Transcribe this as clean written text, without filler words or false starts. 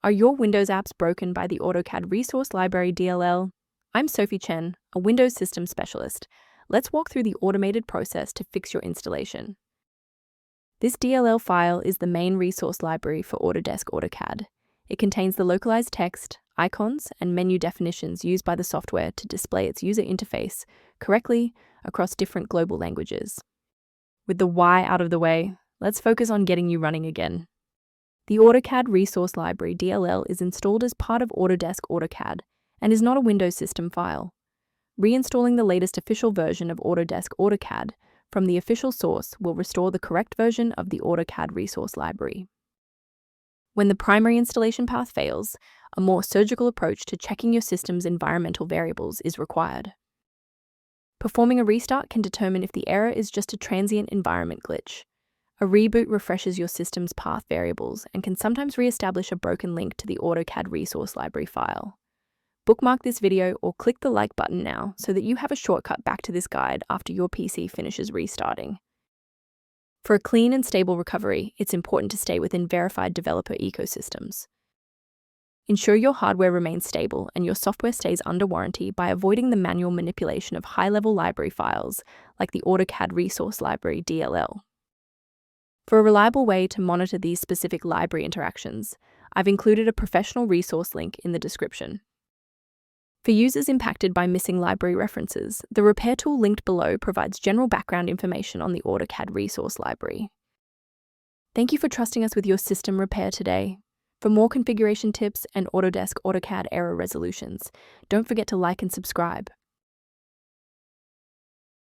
Are your Windows apps broken by the AutoCAD Resource Library DLL? I'm Sophie Chen, a Windows Systems Specialist. Let's walk through the automated process to fix your installation. This DLL file is the main resource library for Autodesk AutoCAD. It contains the localized text, icons, and menu definitions used by the software to display its user interface correctly across different global languages. With the why out of the way, let's focus on getting you running again. The AutoCAD Resource Library DLL is installed as part of Autodesk AutoCAD and is not a Windows system file. Reinstalling the latest official version of Autodesk AutoCAD from the official source will restore the correct version of the AutoCAD Resource Library. When the primary installation path fails, a more surgical approach to checking your system's environmental variables is required. Performing a restart can determine if the error is just a transient environment glitch. A reboot refreshes your system's path variables and can sometimes re-establish a broken link to the AutoCAD Resource Library file. Bookmark this video or click the like button now so that you have a shortcut back to this guide after your PC finishes restarting. For a clean and stable recovery, it's important to stay within verified developer ecosystems. Ensure your hardware remains stable and your software stays under warranty by avoiding the manual manipulation of high-level library files like the AutoCAD Resource Library DLL. For a reliable way to monitor these specific library interactions, I've included a professional resource link in the description. For users impacted by missing library references, the repair tool linked below provides general background information on the AutoCAD Resource Library. Thank you for trusting us with your system repair today. For more configuration tips and Autodesk AutoCAD error resolutions, don't forget to like and subscribe.